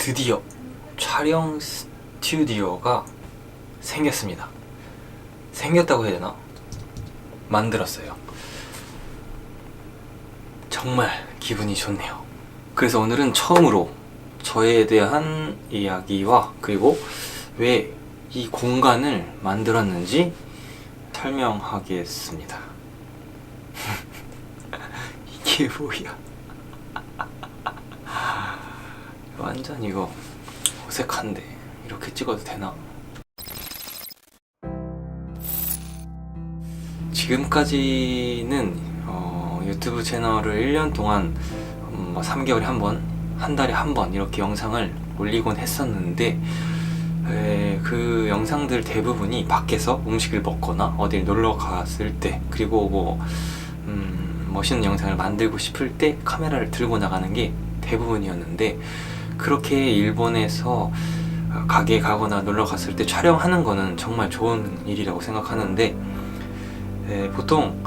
드디어 촬영 스튜디오가 생겼습니다. 생겼다고 해야 되나? 만들었어요. 정말 기분이 좋네요. 그래서 오늘은 처음으로 저에 대한 이야기와 그리고 왜 이 공간을 만들었는지 설명하겠습니다. 이게 뭐야? 완전 이거 어색한데 이렇게 찍어도 되나? 지금까지는 유튜브 채널을 1년 동안 3개월에 한 번, 한 달에 한 번 이렇게 영상을 올리곤 했었는데 그 영상들 대부분이 밖에서 음식을 먹거나 어딜 놀러 갔을 때, 그리고 멋있는 영상을 만들고 싶을 때 카메라를 들고 나가는 게 대부분이었는데, 그렇게 일본에서 가게 가거나 놀러 갔을 때 촬영하는 거는 정말 좋은 일이라고 생각하는데, 보통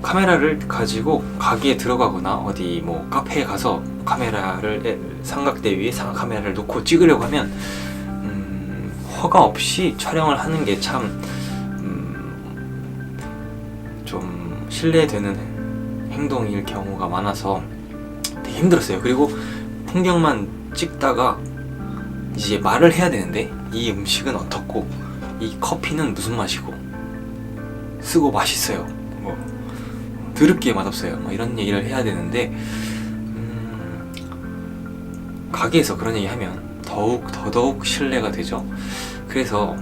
카메라를 가지고 가게에 들어가거나 어디 뭐 카페에 가서 카메라를 삼각대 위에 카메라를 놓고 찍으려고 하면 허가 없이 촬영을 하는 게 참 좀 신뢰되는 행동일 경우가 많아서 되게 힘들었어요. 그리고 풍경만 찍다가 이제 말을 해야 되는데, 이 음식은 어떻고 이 커피는 무슨 맛이고 쓰고 맛있어요, 뭐 드럽게 맛없어요, 뭐 이런 얘기를 해야 되는데 가게에서 그런 얘기 하면 더더욱 신뢰가 되죠. 그래서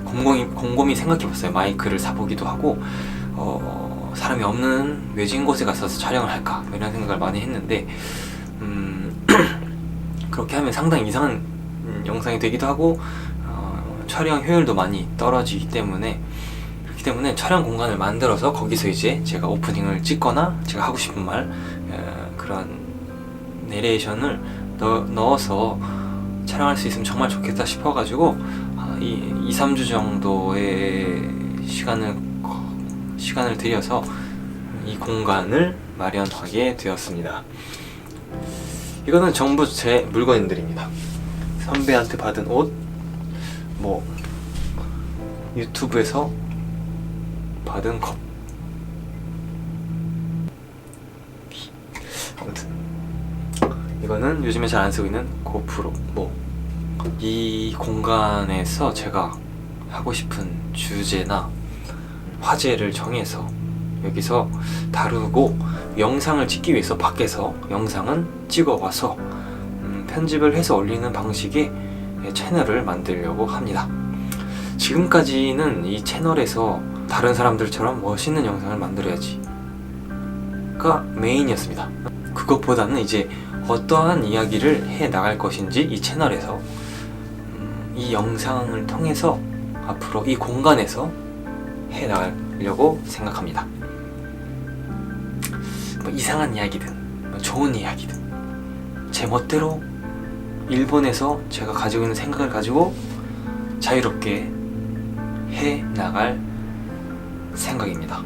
곰곰이 생각해봤어요. 마이크를 사보기도 하고 사람이 없는 외진 곳에 가서 촬영을 할까, 뭐 이런 생각을 많이 했는데 그렇게 하면 상당히 이상한 영상이 되기도 하고 촬영 효율도 많이 떨어지기 때문에, 촬영 공간을 만들어서 거기서 이제 제가 오프닝을 찍거나 제가 하고 싶은 말, 그런 내레이션을 넣어서 촬영할 수 있으면 정말 좋겠다 싶어가지고 2-3주 정도의 시간을 들여서 이 공간을 마련하게 되었습니다. 이거는 전부 제 물건들입니다. 선배한테 받은 옷, 뭐 유튜브에서 받은 컵, 아무튼 이거는 요즘에 잘 안 쓰고 있는 고프로. 이 공간에서 제가 하고 싶은 주제나 화제를 정해서 여기서 다루고, 영상을 찍기 위해서 밖에서 영상은 찍어와서 편집을 해서 올리는 방식의 채널을 만들려고 합니다. 지금까지는 이 채널에서 다른 사람들처럼 멋있는 영상을 만들어야지가 메인이었습니다. 그것보다는 이제 어떠한 이야기를 해 나갈 것인지 이 채널에서 이 영상을 통해서 앞으로 이 공간에서 해 나가려고 생각합니다. 뭐 이상한 이야기든 뭐 좋은 이야기든 제 멋대로 일본에서 제가 가지고 있는 생각을 가지고 자유롭게 해 나갈 생각입니다.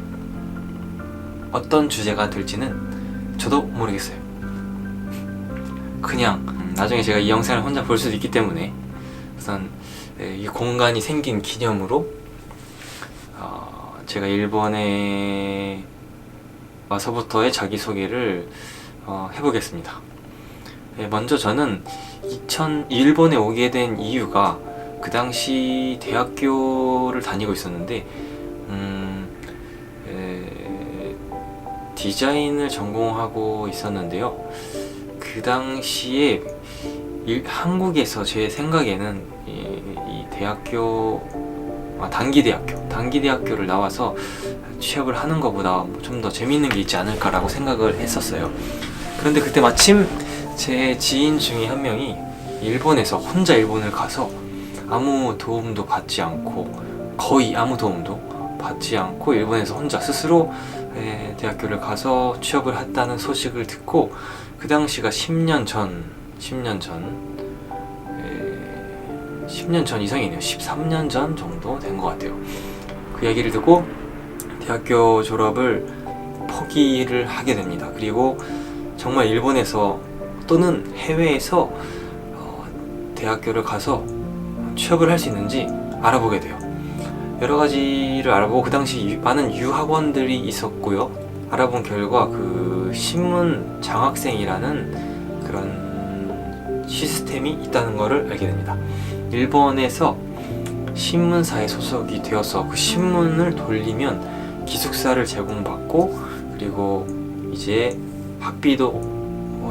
어떤 주제가 될지는 저도 모르겠어요. 그냥 나중에 제가 이 영상을 혼자 볼 수도 있기 때문에 우선 이 공간이 생긴 기념으로 제가 일본에 와서부터의 자기소개를 해보겠습니다. 먼저 저는 일본에 오게 된 이유가, 그 당시 대학교를 다니고 있었는데 디자인을 전공하고 있었는데요. 그 당시에 한국에서 제 생각에는 이 대학교, 단기대학교를 나와서 취업을 하는 것보다 좀 더 재밌는 게 있지 않을까라고 생각을 했었어요. 그런데 그때 마침 제 지인 중에 한 명이 일본에서 혼자 일본을 가서 아무 도움도 받지 않고, 거의 아무 도움도 받지 않고 일본에서 혼자 스스로 대학교를 가서 취업을 했다는 소식을 듣고, 그 당시가 10년 전 이상이네요. 13년 전 정도 된 것 같아요. 그 이야기를 듣고 대학교 졸업을 포기를 하게 됩니다. 그리고 정말 일본에서 또는 해외에서 대학교를 가서 취업을 할 수 있는지 알아보게 돼요. 여러 가지를 알아보고 그 당시 많은 유학원들이 있었고요. 알아본 결과 그 신문 장학생이라는 그런 시스템이 있다는 것을 알게 됩니다. 일본에서 신문사에 소속이 되어서 그 신문을 돌리면 기숙사를 제공받고, 그리고 이제 학비도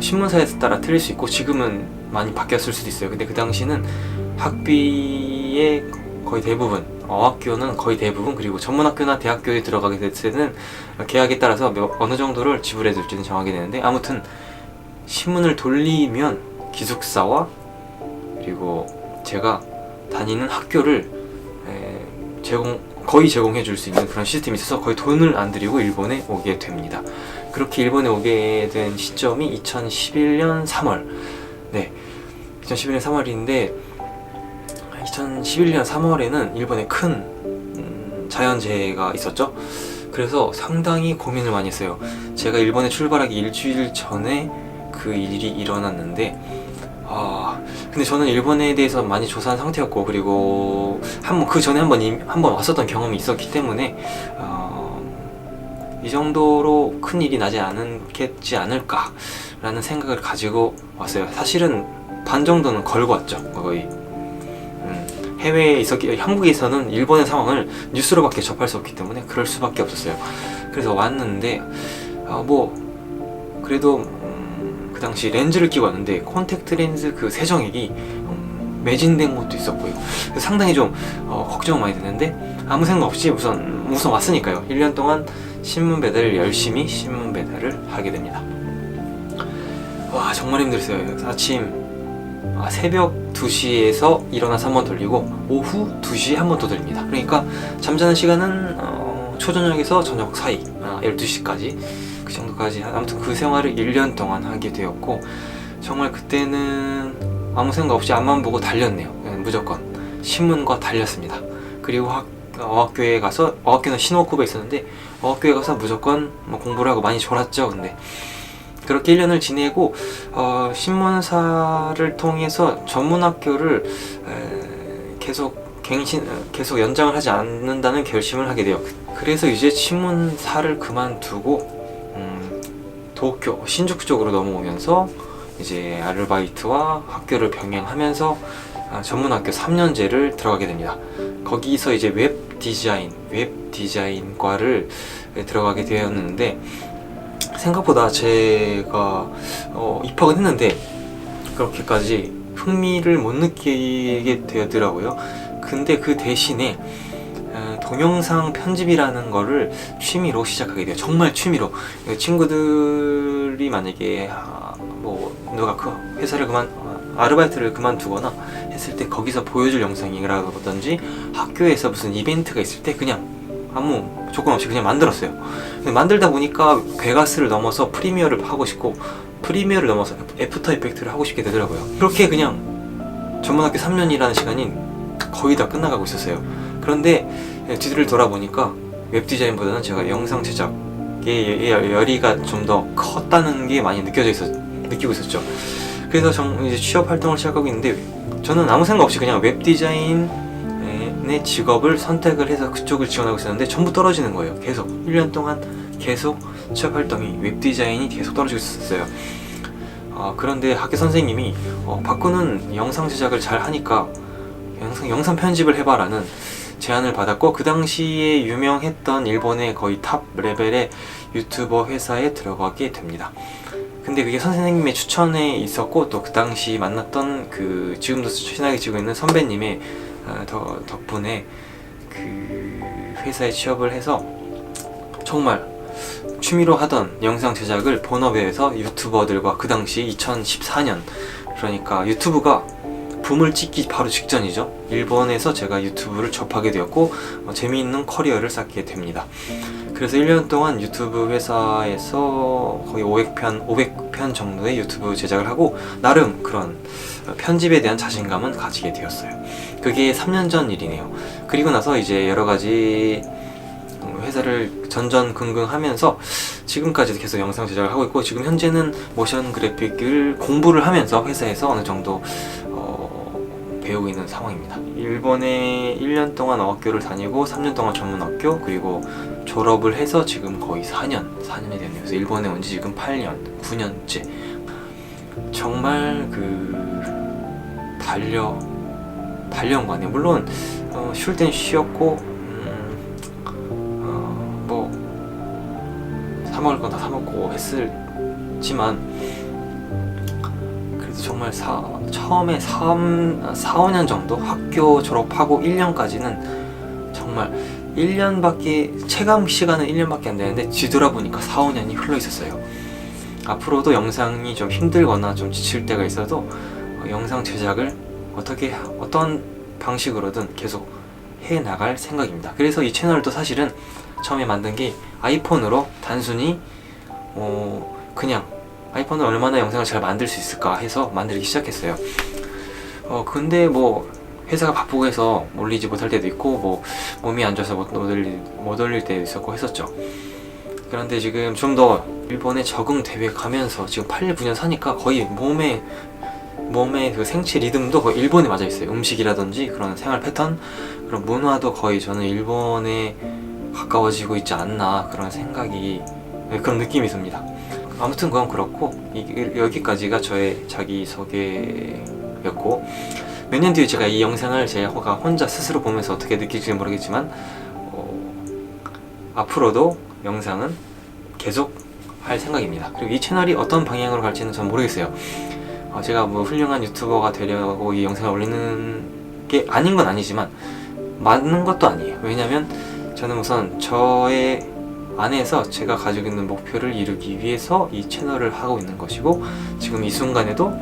신문사에 따라 틀릴 수 있고 지금은 많이 바뀌었을 수도 있어요. 근데 그 당시는 학비의 거의 대부분, 어학교는 거의 대부분, 그리고 전문학교나 대학교에 들어가게 됐을 때는 계약에 따라서 어느 정도를 지불해 줄지는 정하게 되는데, 아무튼 신문을 돌리면 기숙사와 그리고 제가 다니는 학교를 거의 제공해 줄 수 있는 그런 시스템이 있어서 거의 돈을 안 들이고 일본에 오게 됩니다. 그렇게 일본에 오게 된 시점이 2011년 3월. 네, 2011년 3월인데 2011년 3월에는 일본에 큰 자연재해가 있었죠. 그래서 상당히 고민을 많이 했어요. 제가 일본에 출발하기 일주일 전에 그 일이 일어났는데, 근데 저는 일본에 대해서 많이 조사한 상태였고, 그리고 그 전에 한번 왔었던 경험이 있었기 때문에 이 정도로 큰 일이 나지 않겠지 않을까라는 생각을 가지고 왔어요. 사실은 반 정도는 걸고 왔죠. 거의 해외에 한국에서는 일본의 상황을 뉴스로밖에 접할 수 없기 때문에 그럴 수밖에 없었어요. 그래서 왔는데 그래도 그 당시 렌즈를 끼고 왔는데 콘택트 렌즈 그 세정액이 매진된 것도 있었고요. 그래서 상당히 좀 걱정은 많이 됐는데 아무 생각 없이 우선 왔으니까요. 1년 동안 신문 배달을 열심히 신문 배달을 하게 됩니다. 와, 정말 힘들었어요. 새벽 2시에서 일어나서 한 번 돌리고 오후 2시에 한 번 더 돌립니다. 그러니까 잠자는 시간은 초저녁에서 저녁 사이 12시까지 그 정도까지, 아무튼 그 생활을 1년 동안 하게 되었고, 정말 그때는 아무 생각 없이 앞만 보고 달렸네요. 무조건 신문과 달렸습니다. 그리고 어학교에 가서, 어학교는 신호쿠에 있었는데 어학교에 가서 무조건 공부를 하고 많이 졸았죠. 근데 그렇게 1년을 지내고 신문사를 통해서 전문학교를 계속 연장을 하지 않는다는 결심을 하게 돼요. 그래서 이제 신문사를 그만두고 도쿄, 신주쿠 쪽으로 넘어오면서 이제 아르바이트와 학교를 병행하면서 전문학교 3년제를 들어가게 됩니다. 거기서 이제 웹 디자인과를 들어가게 되었는데, 생각보다 제가 입학은 했는데 그렇게까지 흥미를 못 느끼게 되더라고요. 근데 그 대신에 동영상 편집이라는 거를 취미로 시작하게 돼요. 정말 취미로. 친구들이 만약에 누가 그 회사를 아르바이트를 그만두거나 했을 때 거기서 보여줄 영상이라든지 학교에서 무슨 이벤트가 있을 때 그냥 아무 조건 없이 그냥 만들었어요. 만들다 보니까 베가스를 넘어서 프리미어를 하고 싶고, 프리미어를 넘어서 애프터 이펙트를 하고 싶게 되더라고요. 그렇게 그냥 전문학교 3년이라는 시간이 거의 다 끝나가고 있었어요. 그런데 뒤를 돌아보니까 웹디자인보다는 제가 영상 제작에 열의가 좀 더 컸다는 게 많이 느끼고 있었죠. 그래서 이제 취업 활동을 시작하고 있는데, 저는 아무 생각 없이 그냥 웹디자인의 직업을 선택을 해서 그쪽을 지원하고 있었는데 전부 떨어지는 거예요. 계속 1년 동안 계속 취업 활동이 웹디자인이 계속 떨어지고 있었어요. 그런데 학교 선생님이 바꾸는 영상 제작을 잘 하니까 영상 편집을 해봐라는 제안을 받았고, 그 당시에 유명했던 일본의 거의 탑 레벨의 유튜버 회사에 들어가게 됩니다. 근데 그게 선생님의 추천에 있었고, 또 그 당시 만났던 지금도 친하게 지고 있는 선배님의 덕분에 그 회사에 취업을 해서 정말 취미로 하던 영상 제작을 본업에서 유튜버들과, 그 당시 2014년, 그러니까 유튜브가 붐을 찍기 바로 직전이죠. 일본에서 제가 유튜브를 접하게 되었고 재미있는 커리어를 쌓게 됩니다. 그래서 1년 동안 유튜브 회사에서 거의 500편 정도의 유튜브 제작을 하고 나름 그런 편집에 대한 자신감은 가지게 되었어요. 그게 3년 전 일이네요. 그리고 나서 이제 여러 가지 회사를 전전긍긍하면서 지금까지도 계속 영상 제작을 하고 있고, 지금 현재는 모션 그래픽을 공부를 하면서 회사에서 어느 정도 배우고 있는 상황입니다. 일본에 1년 동안 어학교를 다니고 3년 동안 전문학교, 그리고 졸업을 해서 지금 거의 4년이 됐네요. 그래서 일본에 온 지 지금 8년, 9년째. 정말 달려온 거 아니에요. 물론 쉴 땐 쉬었고, 뭐 사 먹을 건 다 사 먹고 했지만, 그래도 정말 처음에 4, 5년 정도 학교 졸업하고 1년까지는 정말 1년밖에, 체감 시간은 1년밖에 안 되는데 뒤돌아보니까 4, 5년이 흘러 있었어요. 앞으로도 영상이 좀 힘들거나 좀 지칠 때가 있어도 영상 제작을 어떤 방식으로든 계속 해 나갈 생각입니다. 그래서 이 채널도 사실은 처음에 만든 게 아이폰으로 단순히 그냥 아이폰으로 얼마나 영상을 잘 만들 수 있을까 해서 만들기 시작했어요. 근데 뭐 회사가 바쁘고 해서 올리지 못할 때도 있고, 뭐 몸이 안 좋아서 못 올릴 때도 있었고 했었죠. 그런데 지금 좀 더 일본에 적응되어 가면서 지금 8년 9년 사니까 거의 몸의 그 생체 리듬도 거의 일본에 맞아 있어요. 음식이라든지 그런 생활 패턴, 그런 문화도 거의 저는 일본에 가까워지고 있지 않나, 그런 생각이, 그런 느낌이 듭니다. 아무튼 그건 그렇고, 여기까지가 저의 자기소개였고, 몇 년 뒤에 제가 이 영상을 제가 혼자 스스로 보면서 어떻게 느낄지 모르겠지만, 앞으로도 영상은 계속 할 생각입니다. 그리고 이 채널이 어떤 방향으로 갈지는 전 모르겠어요. 제가 뭐 훌륭한 유튜버가 되려고 이 영상을 올리는 게 아닌 건 아니지만 맞는 것도 아니에요. 왜냐면 저는 우선 저의 안에서 제가 가지고 있는 목표를 이루기 위해서 이 채널을 하고 있는 것이고, 지금 이 순간에도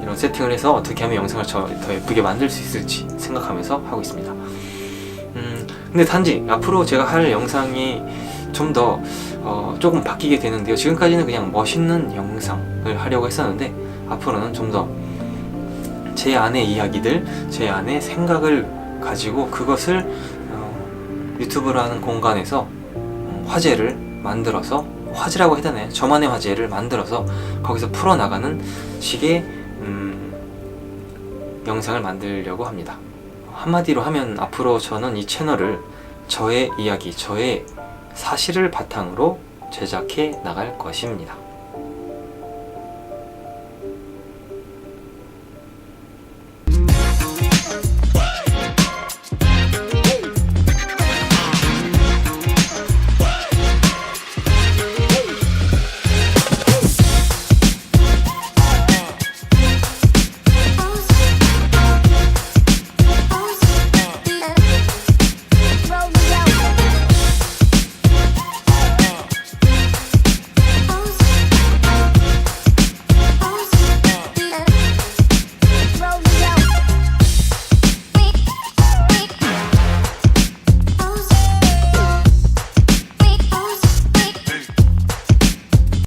이런 세팅을 해서 어떻게 하면 영상을 더 예쁘게 만들 수 있을지 생각하면서 하고 있습니다. 근데 단지 앞으로 제가 할 영상이 좀 더 조금 바뀌게 되는데요. 지금까지는 그냥 멋있는 영상을 하려고 했었는데, 앞으로는 좀 더 제 안의 이야기들, 제 안의 생각을 가지고 그것을 유튜브라는 공간에서 화제를 만들어서, 화제라고 해야 되나요? 저만의 화제를 만들어서 거기서 풀어나가는 식의 영상을 만들려고 합니다. 한마디로 하면 앞으로 저는 이 채널을 저의 이야기, 저의 사실을 바탕으로 제작해 나갈 것입니다.